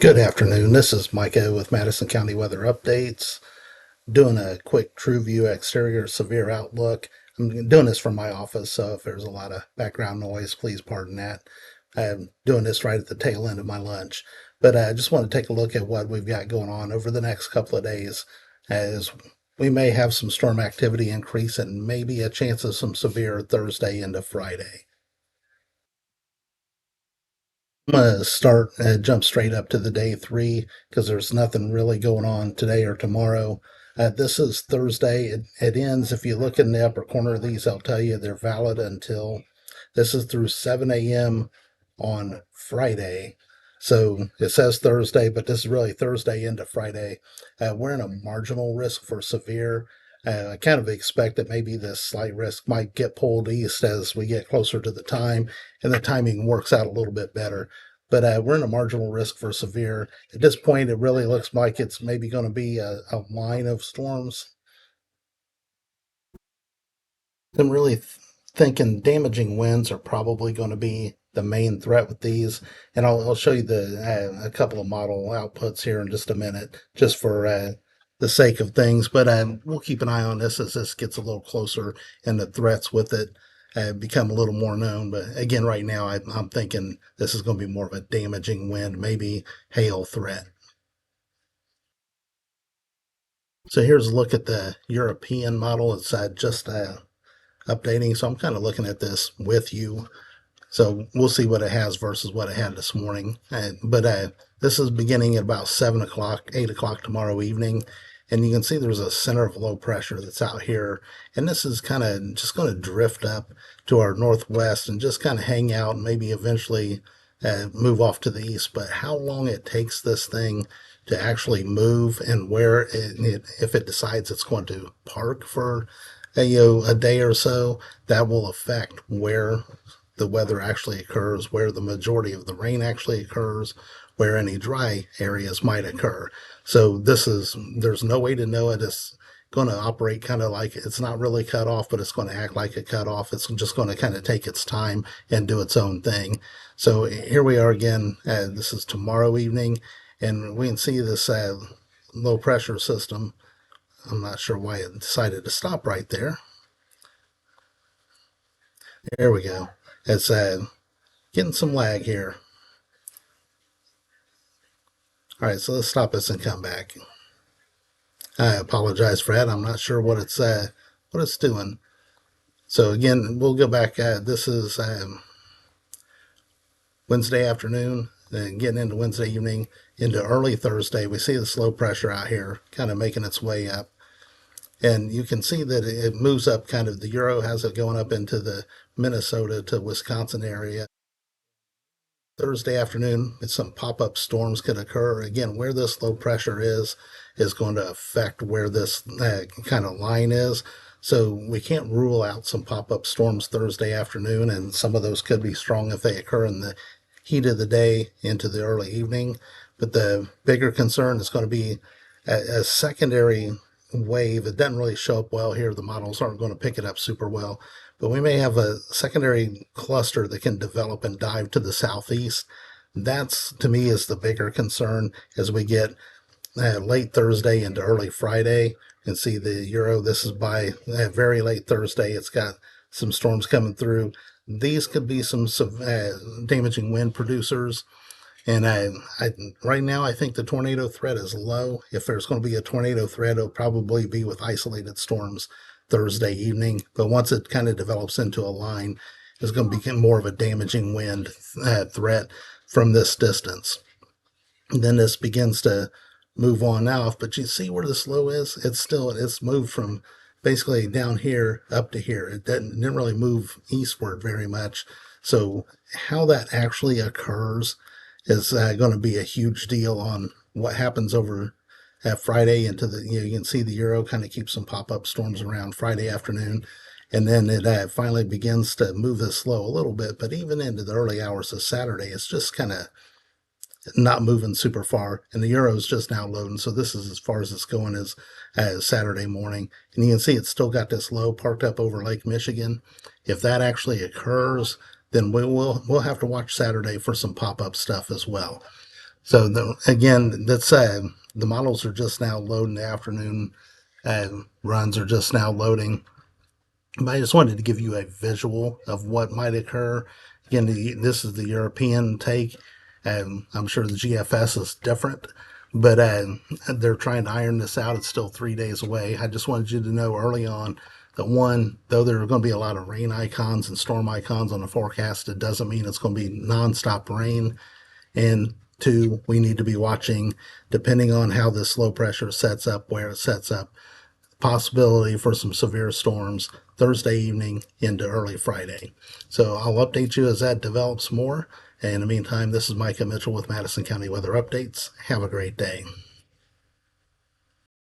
Good afternoon. This is Micah with Madison County Weather Updates. Doing a quick True View exterior severe outlook. I'm doing this from my office, so if there's a lot of background noise, please pardon that. I'm doing this right at the tail end of my lunch. But I just want to take a look at what we've got going on over the next couple of days, as we may have some storm activity increase and maybe a chance of some severe Thursday into Friday. I'm gonna jump straight up to the day three because there's nothing really going on today or tomorrow. This is Thursday. It ends, if you look in the upper corner of these, I'll tell you they're valid until this is through 7 a.m. on Friday. So it says Thursday, but this is really Thursday into Friday. We're in a marginal risk for severe. I kind of expect that maybe this slight risk might get pulled east as we get closer to the time, and the timing works out a little bit better. But we're in a marginal risk for severe. At this point, it really looks like it's maybe going to be a line of storms. I'm really thinking damaging winds are probably going to be the main threat with these. And I'll show you a couple of model outputs here in just a minute, just for the sake of things. But we'll keep an eye on this as this gets a little closer and the threats with it become a little more known. But again, right now, I'm thinking this is going to be more of a damaging wind, maybe hail threat. So here's a look at the European model. It's just updating. So I'm kind of looking at this with you. So we'll see what it has versus what it had this morning. But this is beginning at about 7 o'clock, 8 o'clock tomorrow evening. And you can see there's a center of low pressure that's out here. And this is kind of just going to drift up to our northwest and just kind of hang out and maybe eventually move off to the east. But how long it takes this thing to actually move and where if it decides it's going to park for a day or so, that will affect where the weather actually occurs, where the majority of the rain actually occurs, where any dry areas might occur. So there's no way to know it. It's going to operate kind of like it's not really cut off, but it's going to act like a cut off. It's just going to kind of take its time and do its own thing. So here we are again. This is tomorrow evening, and we can see this low pressure system. I'm not sure why it decided to stop right there. There we go. It's getting some lag here. All right, so let's stop this and come back. I apologize for that. I'm not sure what it's doing. So again, we'll go back. This is Wednesday afternoon, then getting into Wednesday evening, into early Thursday. We see the slow pressure out here kind of making its way up. And you can see that it moves up kind of, the Euro has it going up into the Minnesota to Wisconsin area. Thursday afternoon, some pop-up storms could occur. Again, where this low pressure is going to affect where this kind of line is. So we can't rule out some pop-up storms Thursday afternoon, and some of those could be strong if they occur in the heat of the day into the early evening. But the bigger concern is going to be a secondary wave. It doesn't really show up well here. The models aren't going to pick it up super well. But we may have a secondary cluster that can develop and dive to the southeast. That's, to me, is the bigger concern as we get late Thursday into early Friday. And see the Euro, this is by very late Thursday. It's got some storms coming through. These could be some damaging wind producers. And right now, I think the tornado threat is low. If there's going to be a tornado threat, it'll probably be with isolated storms Thursday evening. But once it kind of develops into a line, it's going to become more of a damaging wind threat from this distance. And then this begins to move on off. But you see where this low is? It's moved from basically down here up to here. It didn't really move eastward very much. So how that actually occurs is going to be a huge deal on what happens over Friday into the, you can see the Euro kind of keeps some pop-up storms around Friday afternoon, and then it finally begins to move this slow a little bit, but even into the early hours of Saturday, it's just kind of not moving super far, and the Euro is just now loading, so this is as far as it's going as Saturday morning, and you can see it's still got this low parked up over Lake Michigan. If that actually occurs, then we'll have to watch Saturday for some pop-up stuff as well. So again, that's the models are just now loading. The afternoon runs are just now loading. But I just wanted to give you a visual of what might occur. Again, this is the European take. I'm sure the GFS is different, but they're trying to iron this out. It's still 3 days away. I just wanted you to know early on that one, though there are going to be a lot of rain icons and storm icons on the forecast, it doesn't mean it's going to be nonstop rain. And two, we need to be watching, depending on how this low pressure sets up, where it sets up, possibility for some severe storms Thursday evening into early Friday. So I'll update you as that develops more. And in the meantime, this is Micah Mitchell with Madison County Weather Updates. Have a great day.